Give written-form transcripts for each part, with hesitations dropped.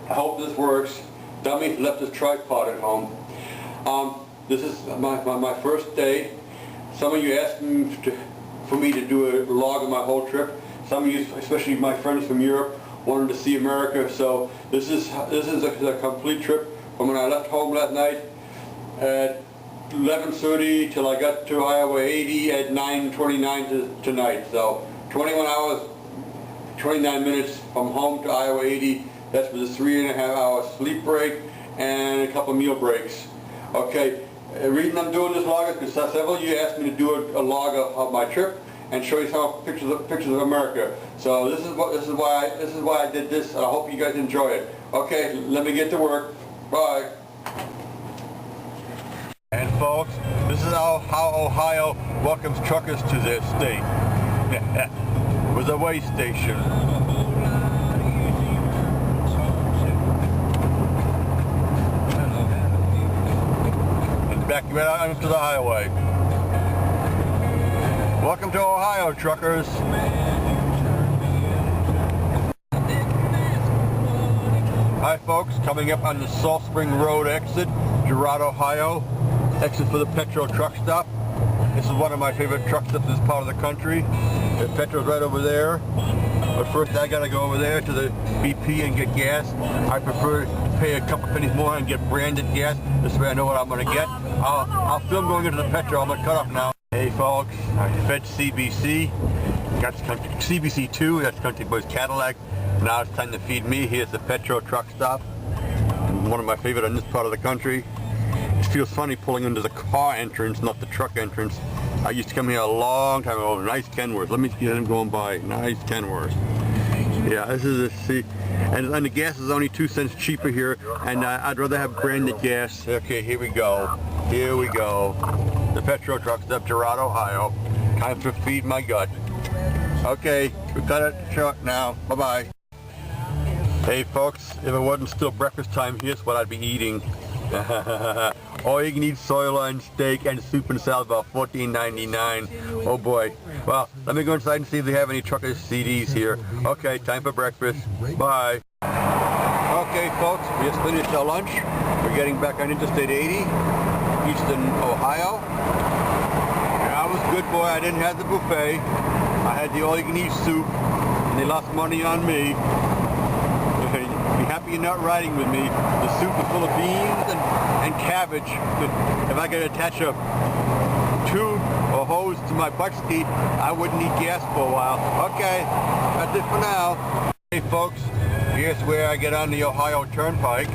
I hope this works. Dummy left his tripod at home. This is my first day. Some of you asked me for me to do a log of my whole trip. Some of you, especially my friends from Europe, wanted to see America. So this is a complete trip from when I left home last night at 11:30 till I got to Iowa 80 at 9:29 tonight. So 21 hours, 29 minutes from home to Iowa 80. That's with a 3.5 hour sleep break and a couple meal breaks. Okay, the reason I'm doing this log is because several of you asked me to do a log of my trip and show you some pictures of America. So this is why I did this. I hope you guys enjoy it. Okay, let me get to work. Bye. And folks, this is how Ohio welcomes truckers to their state. With a way station. Back right out onto the highway. Welcome to Ohio, truckers. Hi folks, coming up on the Salt Spring Road exit, Girard, Ohio. Exit for the Petro truck stop. This is one of my favorite truck stops in this part of the country. The Petro's right over there. But first I gotta go over there to the BP and get gas. I prefer to pay a couple pennies more and get branded gas. This way I know what I'm gonna get. I'll film going into the Petro. I'm gonna cut off now. Hey folks, I fed CBC. Got CBC 2, that's Country Boys Cadillac. Now it's time to feed me. Here's the Petro truck stop. One of my favorite in this part of the country. It feels funny pulling into the car entrance, not the truck entrance. I used to come here a long time ago. Nice Kenworth. Let me get him going by. Nice Kenworth. Yeah, this is a see, and the gas is only 2 cents cheaper here, and I'd rather have branded gas. Okay, here we go. Here we go. The Petro truck stop, Girard, Ohio. Time to feed my gut. Okay, we cut it short now. Bye-bye. Hey folks, if it wasn't still breakfast time, here's what I'd be eating. All you can eat soy line steak and soup and salad, about $14.99. Oh boy. Well, let me go inside and see if they have any trucker CDs here. Okay, time for breakfast. Bye. Okay folks, we just finished our lunch. We're getting back on Interstate 80, Eastern Ohio. I was a good boy, I didn't have the buffet. I had the all-you-can-eat soup, and they lost money on me. Be happy you're not riding with me. The soup is full of beans and cabbage. If I could attach a tube or hose to my butt ski, I wouldn't need gas for a while. Okay, that's it for now. Hey folks, here's where I get on the Ohio Turnpike.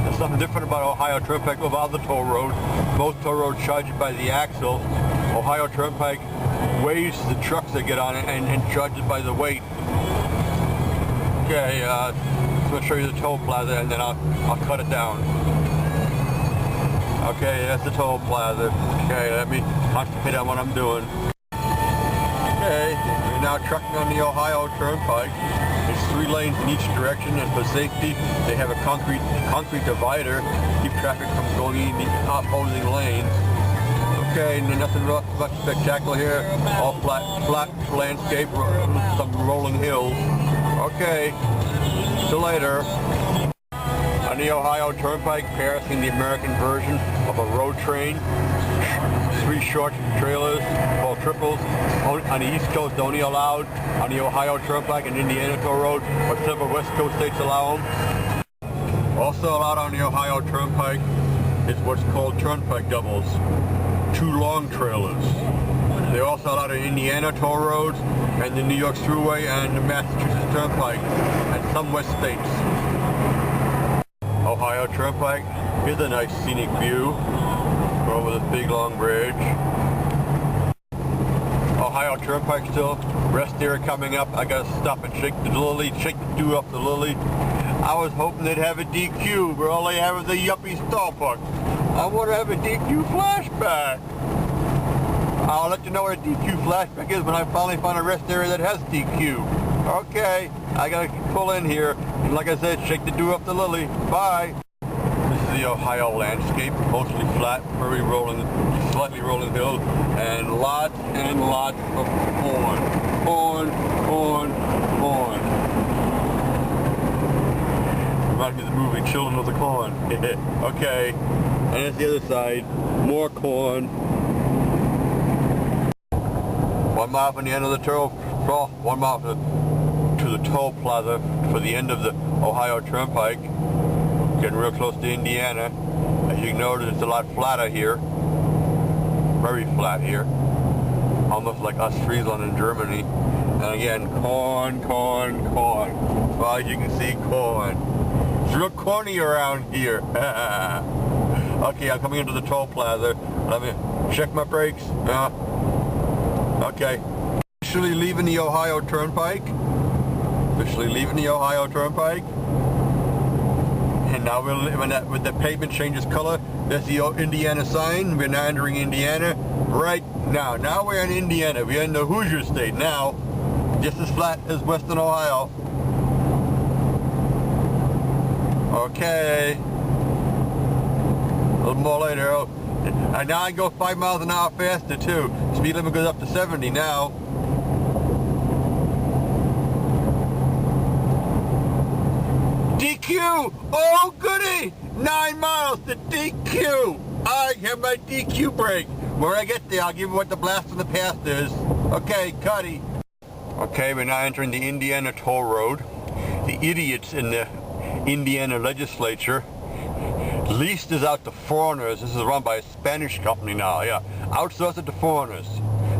There's something different about Ohio Turnpike over other toll roads. Most toll roads charge you by the axle. Ohio Turnpike weighs the trucks that get on it and charges by the weight. Okay, I'm going to show you the toll plaza and then I'll cut it down. Okay, that's the toll plaza. Okay, let me concentrate on what I'm doing. Okay, we're now trucking on the Ohio Turnpike. There's 3 lanes in each direction, and for safety, they have a concrete divider to keep traffic from going in the opposing lanes. Okay, nothing much spectacular here. All flat landscape, some rolling hills. Okay, till later. On the Ohio Turnpike, passing the American version of a road train. 3 short trailers called triples. On the East Coast, only allowed on the Ohio Turnpike and Indiana Toll Road, but several West Coast states allow them. Also allowed on the Ohio Turnpike is what's called turnpike doubles. 2 long trailers. They're also allowed on Indiana toll roads and the New York Thruway and the Massachusetts Turnpike and some West states. Ohio Turnpike, here's a nice scenic view over this big long bridge. Ohio Turnpike still, rest area coming up. I gotta stop and shake the dew up the lily. I was hoping they'd have a DQ, but all they have is a yuppie stall park. I want to have a DQ flashback. I'll let you know what a DQ flashback is when I finally find a rest area that has DQ. Okay, I gotta pull in here, and like I said, shake the dew up the lily. Bye. This is the Ohio landscape, mostly flat, very rolling, slightly rolling hills, and lots of corn. Reminds me of the movie Children of the Corn. Okay, and there's the other side, more corn. 1 mile from the end of the toll, 1 mile to the toll plaza for the end of the Ohio Turnpike. Getting real close to Indiana. As you can notice, it's a lot flatter here. Very flat here. Almost like us Friesland in Germany. And again, corn, corn, corn. Well, as you can see, corn. It's real corny around here. Okay, I'm coming into the toll plaza. Let me check my brakes. Okay. Officially leaving the Ohio Turnpike. Officially leaving the Ohio Turnpike. And now when the pavement changes color, there's the Indiana sign. We're now entering Indiana right now. Now we're in Indiana. We're in the Hoosier State now. Just as flat as Western Ohio. Okay. A little more later. Oh, and now I go 5 miles an hour faster too. Speed limit goes up to 70 now. DQ! Oh goody! 9 miles to DQ! I have my DQ brake. When I get there, I'll give you what the blast from the past is. Okay, cutty. Okay, we're now entering the Indiana toll road. The idiots in the Indiana legislature leased this out to foreigners. This is run by a Spanish company now, yeah. Outsource it to foreigners.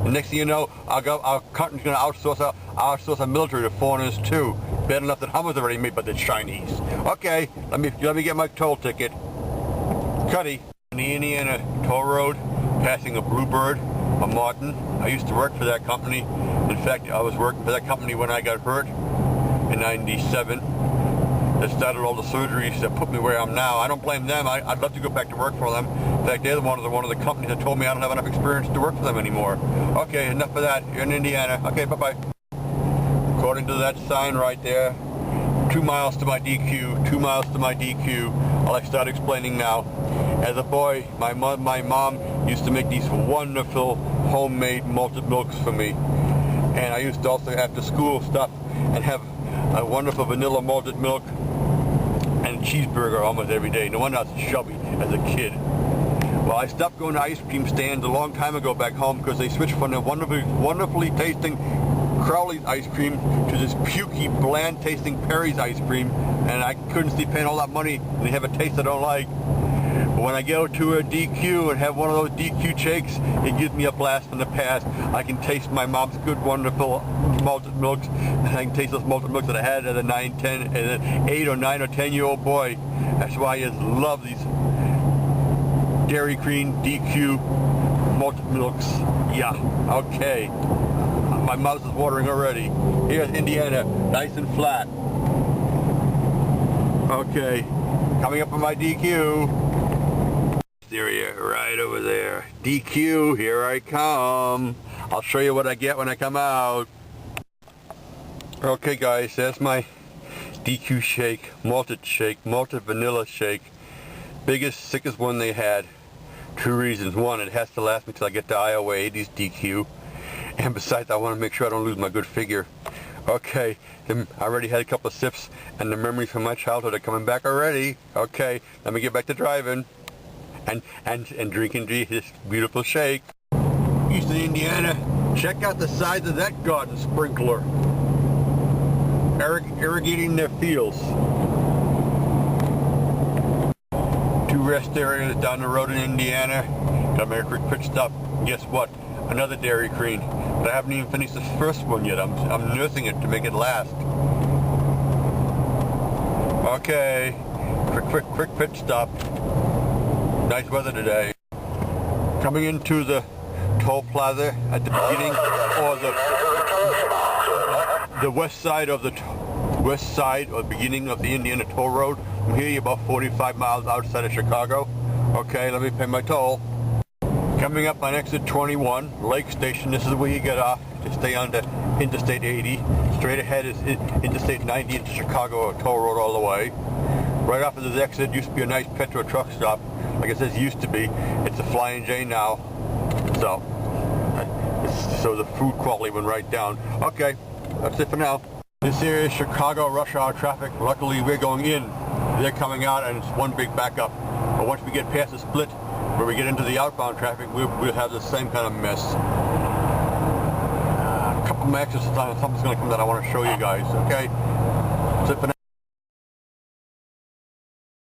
The next thing you know, our country's going to outsource our military to foreigners too. Bad enough that Hummer's already made by the Chinese. Okay, let me get my toll ticket. Cuddy. On the Indiana toll road, passing a Bluebird, a Martin. I used to work for that company. In fact, I was working for that company when I got hurt in '97. That started all the surgeries that put me where I am now. I don't blame them. I'd love to go back to work for them. In fact, they're one of the companies that told me I don't have enough experience to work for them anymore. Okay, enough of that. You're in Indiana. Okay, bye-bye. According to that sign right there, 2 miles to my DQ, 2 miles to my DQ. I'll start explaining now. As a boy, my mom used to make these wonderful homemade malted milks for me. And I used to also, after school, stop and have a wonderful vanilla malted milk and cheeseburger almost every day. No wonder I was chubby as a kid. Well, I stopped going to ice cream stands a long time ago back home because they switched from the wonderfully tasting Crowley's ice cream to this pukey, bland tasting Perry's ice cream, and I couldn't see paying all that money and they have a taste I don't like. But when I go to a DQ and have one of those DQ shakes, it gives me a blast from the past. I can taste my mom's good, wonderful malted milks, and I can taste those malted milks that I had as a 8 or 9 or 10-year-old boy. That's why I just love these Dairy Queen DQ malted milks. Yeah, okay. My mouth is watering already. Here's Indiana, nice and flat. Okay, coming up on my DQ. Area right over there. DQ, here I come. I'll show you what I get when I come out. Okay guys, that's my DQ shake, malted vanilla shake. Biggest, sickest one they had. 2 reasons. One, it has to last me till I get to Iowa 80s DQ. And besides, I want to make sure I don't lose my good figure. Okay, I already had a couple of sips and the memories from my childhood are coming back already. Okay, let me get back to driving. And drinking this beautiful shake. Eastern Indiana, check out the size of that garden sprinkler. Irrigating their fields. 2 rest areas down the road in Indiana. Got my quick pit stop. Guess what? Another Dairy Queen. But I haven't even finished this first one yet. I'm nursing it to make it last. Okay. Quick pit stop. Nice weather today. Coming into the toll plaza at the beginning, or the west side or beginning of the Indiana toll road. I'm here about 45 miles outside of Chicago. Okay, let me pay my toll. Coming up on exit 21, Lake Station. This is where you get off to stay on the Interstate 80. Straight ahead is Interstate 90 into Chicago, toll road all the way. Right off of this exit used to be a nice petrol truck stop. Like I said, it used to be. It's a Flying J now. So the food quality went right down. Okay, that's it for now. This area is Chicago rush hour traffic. Luckily, we're going in. they're coming out and it's one big backup. But once we get past the split, where we get into the outbound traffic, we'll have the same kind of mess. A couple matches, something's going to come that I want to show you guys, okay? That's it for now.